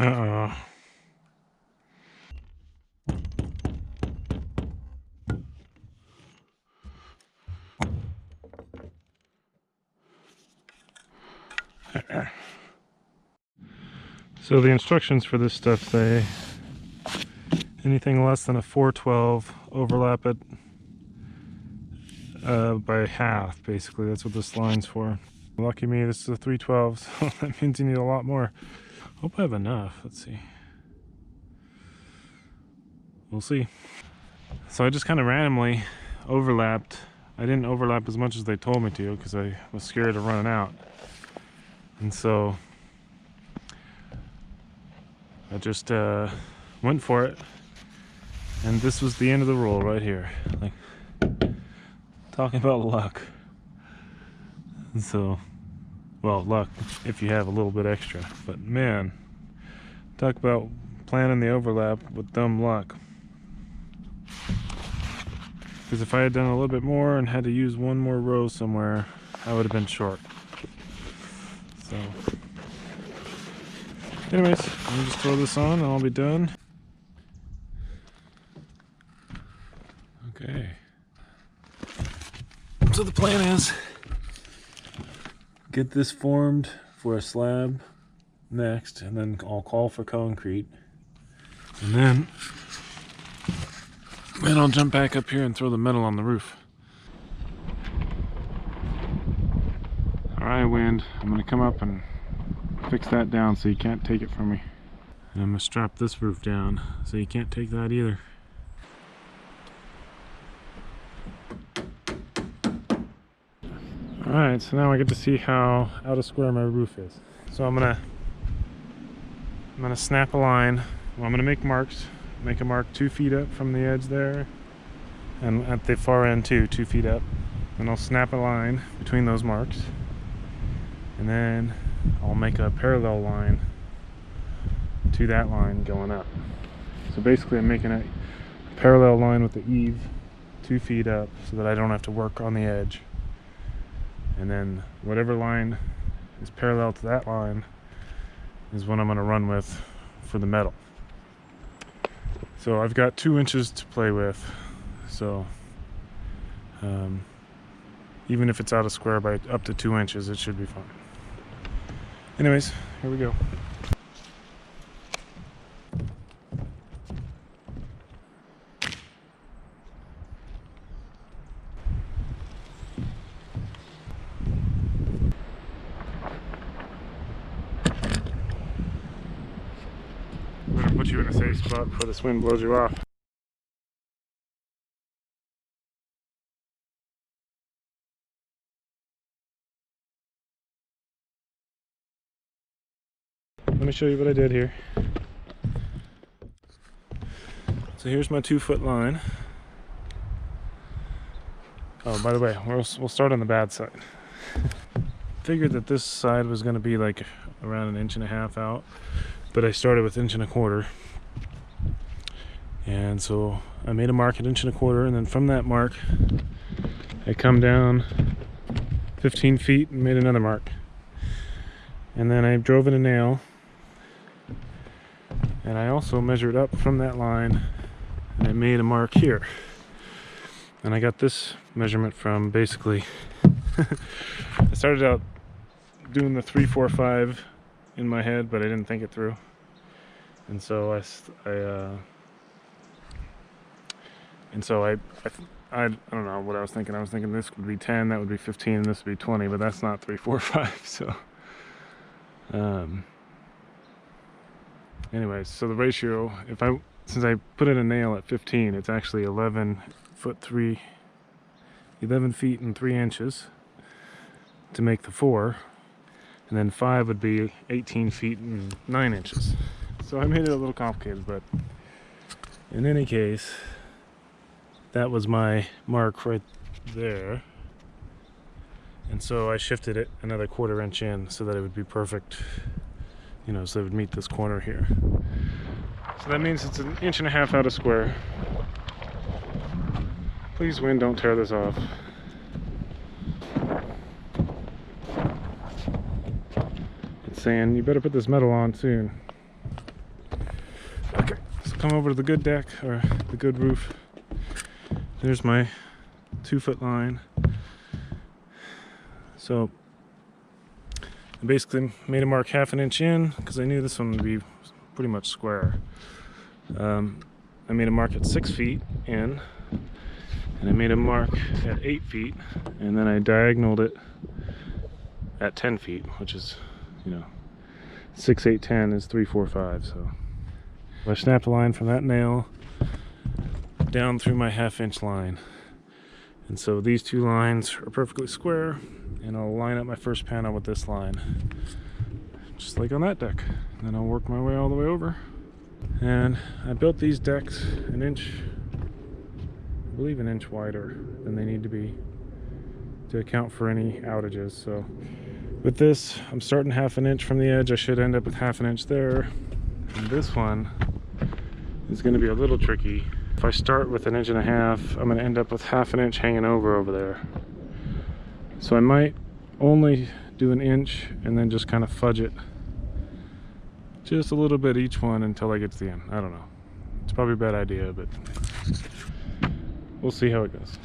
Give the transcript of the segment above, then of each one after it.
Uh-oh. So the instructions for this stuff say anything less than a 412, overlap it by half, basically. That's what this line's for. Lucky me, this is a 312, so that means you need a lot more. Hope I have enough. Let's see. We'll see. So I just kind of randomly overlapped. I didn't overlap as much as they told me to because I was scared of running out. And so I just went for it. And this was the end of the roll right here. Like, talking about luck. And so, well, luck if you have a little bit extra. But man, talk about planning the overlap with dumb luck. Because if I had done a little bit more and had to use one more row somewhere, I would have been short. So, anyways, let me just throw this on and I'll be done. Okay. So the plan is get this formed for a slab next, and then I'll call for concrete, and then I'll jump back up here and throw the metal on the roof. Alright, wind, I'm gonna come up and fix that down so you can't take it from me. And I'm gonna strap this roof down so you can't take that either. Alright, so now I get to see how out of square my roof is. So I'm gonna snap a line. Well, I'm gonna make marks. Make a mark 2 feet up from the edge there, and at the far end too, 2 feet up. And I'll snap a line between those marks, and then I'll make a parallel line to that line going up. So basically I'm making a parallel line with the eave 2 feet up so that I don't have to work on the edge. And then whatever line is parallel to that line is what I'm going to run with for the metal. So I've got 2 inches to play with, so even if it's out of square by up to 2 inches, it should be fine. Anyways, here we go. I'm gonna put you in a safe spot before this wind blows you off. Let me show you what I did here. So here's my 2-foot line. Oh, by the way, we'll start on the bad side. Figured that this side was going to be like around 1.5 inches out, but I started with 1.25 inches. And so I made a mark at 1.25 inches, and then from that mark I come down 15 feet and made another mark. And then I drove in a nail, and I also measured up from that line and I made a mark here. And I got this measurement from basically I started out doing the 3, 4, 5 in my head, but I didn't think it through. And so I don't know what I was thinking. I was thinking this would be 10, that would be 15, and this would be 20, but that's not 3, 4, 5. So anyways, so the ratio, since I put in a nail at 15, it's actually 11 feet and 3 inches to make the 4, and then 5 would be 18 feet and 9 inches. So I made it a little complicated, but in any case, that was my mark right there. And so I shifted it another 1/4 inch in so that it would be perfect, you know, so it would meet this corner here. So that means it's 1.5 inches out of square. Please, wind, don't tear this off. It's saying you better put this metal on soon. Okay, so come over to the good deck, or the good roof. There's my 2-foot line. So I basically made a mark 1/2 inch in because I knew this one would be pretty much square. I made a mark at 6 feet in, and I made a mark at 8 feet, and then I diagonaled it at 10 feet, which is, 6, 8, 10 is 3, 4, 5. So I snapped a line from that nail down through my 1/2 inch line. And so these two lines are perfectly square, and I'll line up my first panel with this line, just like on that deck. And then I'll work my way all the way over. And I built these decks I believe an inch wider than they need to be to account for any outages. So with this, I'm starting 1/2 inch from the edge. I should end up with 1/2 inch there. And this one is going to be a little tricky. If I start with 1.5 inches, I'm going to end up with 1/2 inch hanging over there. So I might only do 1 inch and then just kind of fudge it just a little bit each one until I get to the end. I don't know. It's probably a bad idea, but we'll see how it goes.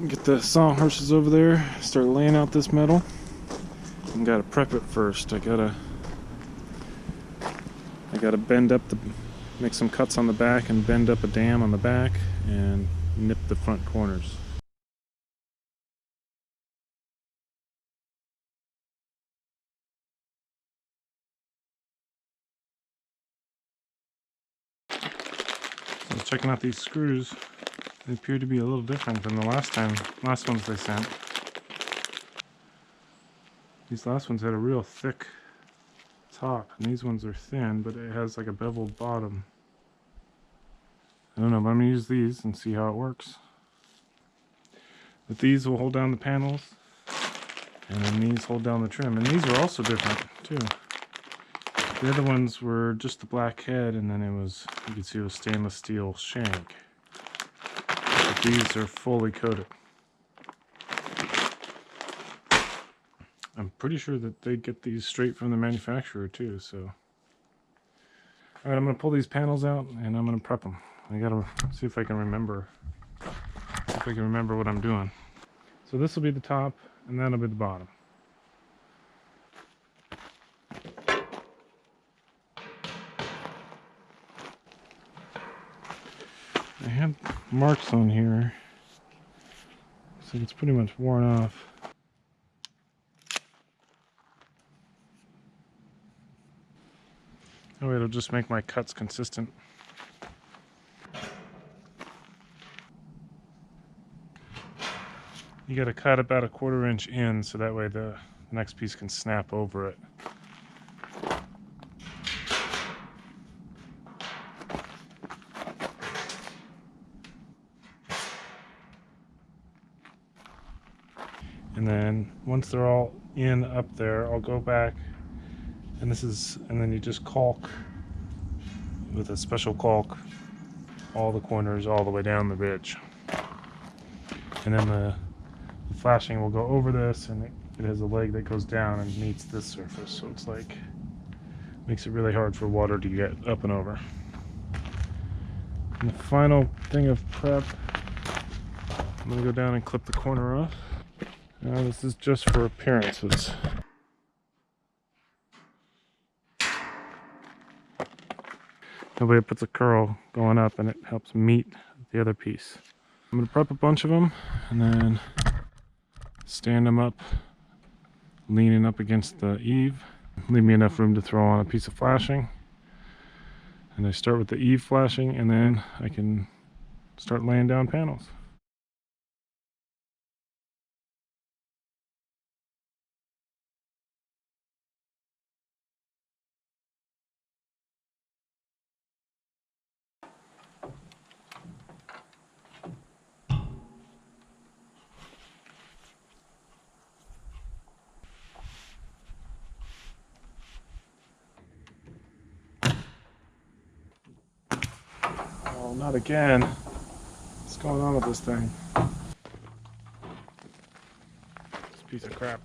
Get the sawhorses over there, start laying out this metal. And gotta prep it first. I gotta bend up make some cuts on the back and bend up a dam on the back and nip the front corners. So I was checking out these screws. They appear to be a little different than the last ones they sent. These last ones had a real thick top, and these ones are thin, but it has like a beveled bottom. I don't know, but I'm gonna use these and see how it works. But these will hold down the panels, and then these hold down the trim. And these are also different too. The other ones were just the black head, and then you could see it was stainless steel shank. But these are fully coated. I'm pretty sure that they get these straight from the manufacturer too, so. Alright, I'm going to pull these panels out and I'm going to prep them. I gotta see if I can remember what I'm doing. So this will be the top and that'll be the bottom. I have marks on here. Looks like it's pretty much worn off. That way it'll just make my cuts consistent. You gotta cut about 1/4 inch in so that way the next piece can snap over it. And then once they're all in up there, I'll go back and then you just caulk with a special caulk all the corners all the way down the ridge. And then the flashing will go over this, and it has a leg that goes down and meets this surface, so it's like makes it really hard for water to get up and over. And the final thing of prep, I'm gonna go down and clip the corner off. Now this is just for appearances. That way it puts a curl going up and it helps meet the other piece. I'm going to prep a bunch of them and then stand them up, leaning up against the eave. Leave me enough room to throw on a piece of flashing. And I start with the eave flashing, and then I can start laying down panels. not again. What's going on with this thing? This piece of crap.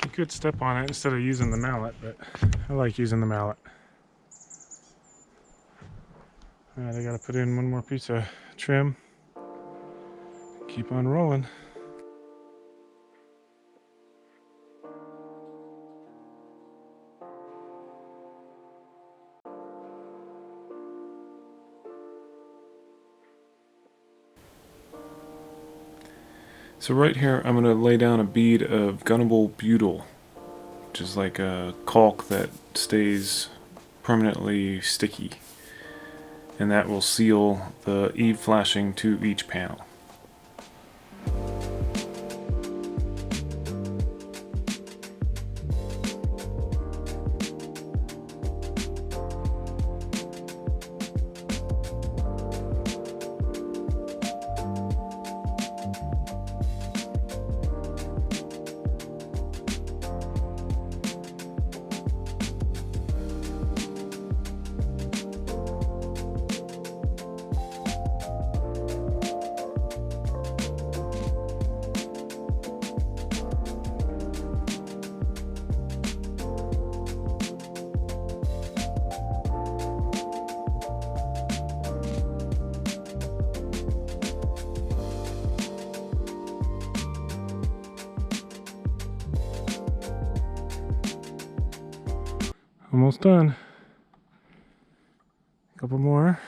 You could step on it instead of using the mallet, but I like using the mallet. Alright, I gotta put in one more piece of trim. Keep on rolling. So right here I'm going to lay down a bead of gunnable butyl, which is like a caulk that stays permanently sticky, and that will seal the eave flashing to each panel. Almost done. Couple more.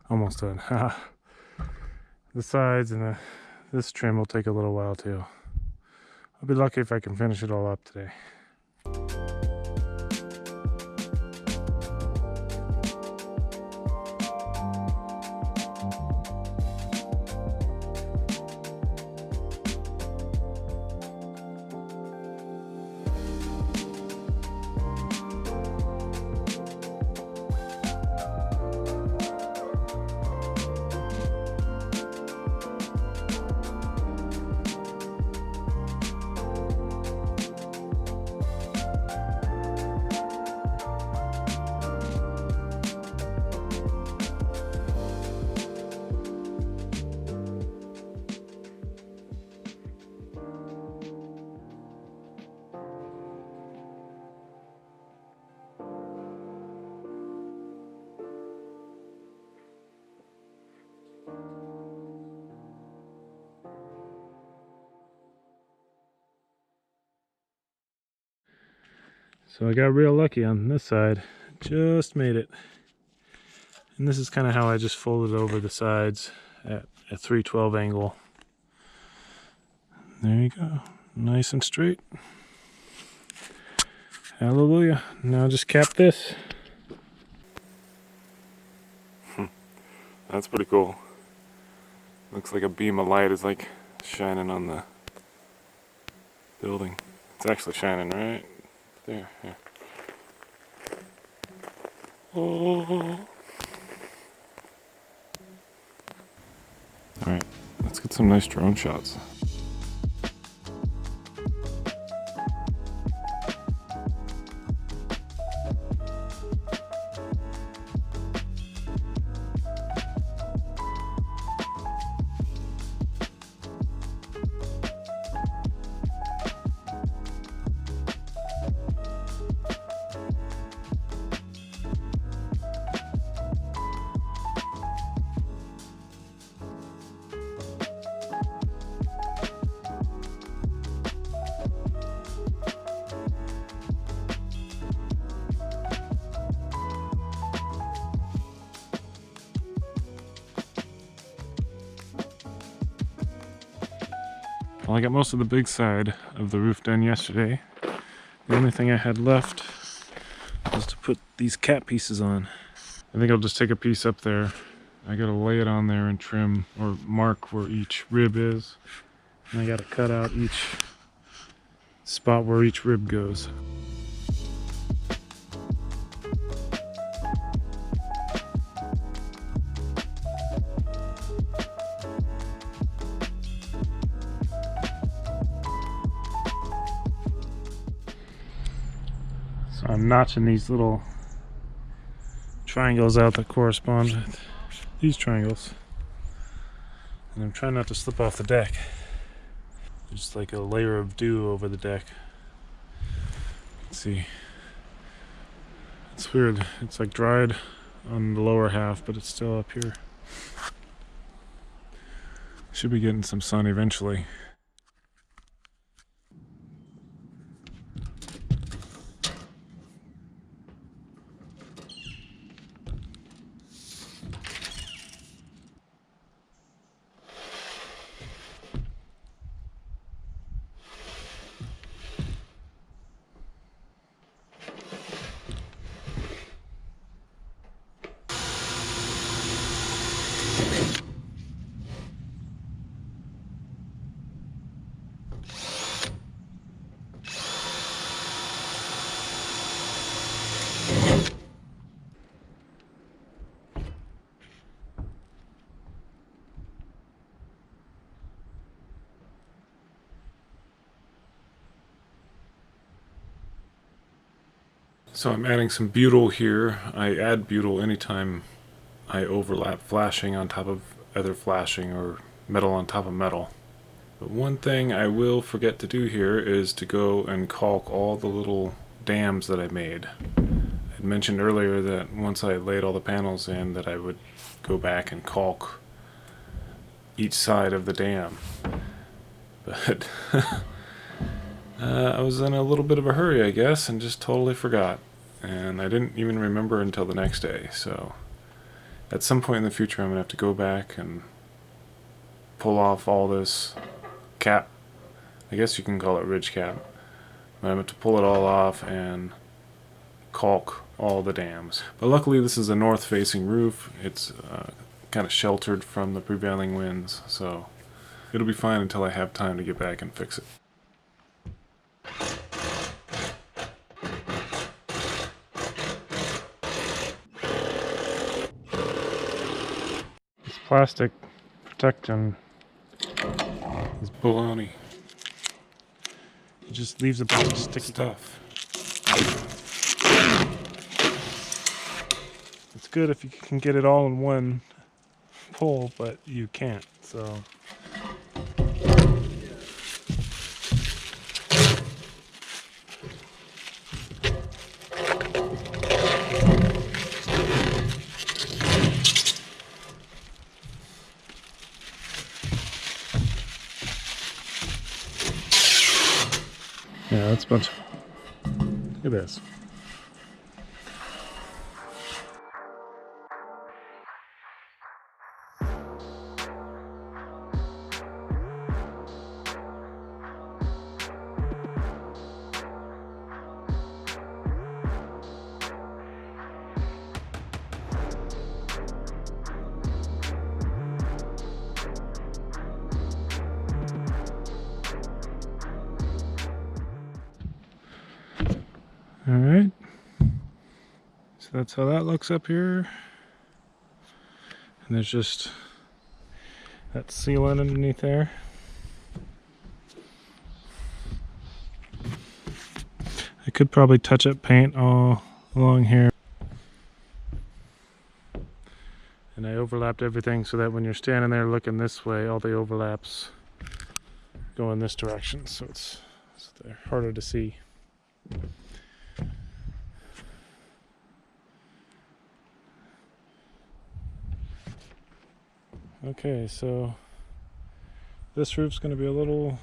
Almost done. The sides and this trim will take a little while too. I'll be lucky if I can finish it all up today. So I got real lucky on this side. Just made it. And this is kind of how I just folded over the sides at a 312 angle. There you go. Nice and straight. Hallelujah. Now just cap this. That's pretty cool. Looks like a beam of light is like shining on the building. It's actually shining right there. Yeah. Oh. Alright, let's get some nice drone shots. Well, I got most of the big side of the roof done yesterday. The only thing I had left was to put these cap pieces on. I think I'll just take a piece up there. I gotta lay it on there and trim or mark where each rib is. And I gotta cut out each spot where each rib goes. So I'm notching these little triangles out that correspond with these triangles. And I'm trying not to slip off the deck. There's like a layer of dew over the deck. Let's see. It's weird. It's like dried on the lower half, but it's still up here. Should be getting some sun eventually. So I'm adding some butyl here. I add butyl anytime I overlap flashing on top of other flashing or metal on top of metal. But one thing I will forget to do here is to go and caulk all the little dams that I made. I mentioned earlier that once I laid all the panels in that I would go back and caulk each side of the dam. But I was in a little bit of a hurry, I guess, and just totally forgot. And I didn't even remember until the next day, so at some point in the future I'm going to have to go back and pull off all this cap. I guess you can call it ridge cap. But I'm going to pull it all off and caulk all the dams. But luckily this is a north-facing roof. It's kind of sheltered from the prevailing winds, so it'll be fine until I have time to get back and fix it. This plastic protection is baloney. It just leaves a bunch of sticky stuff. It's good if you can get it all in one pull, but you can't, so. Yeah, that's a bunch of Look at this. All right, so that's how that looks up here. And there's just that sealant underneath there. I could probably touch up paint all along here. And I overlapped everything so that when you're standing there looking this way, all the overlaps go in this direction, so they're harder to see. Okay, so this roof's going to be a little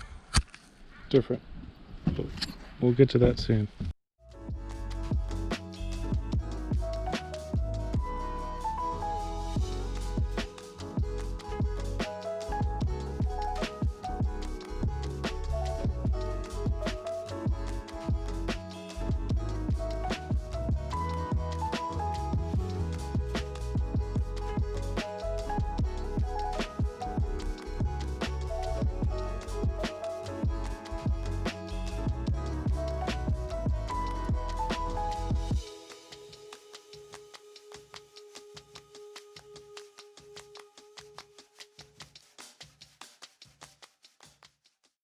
different, but we'll get to that soon.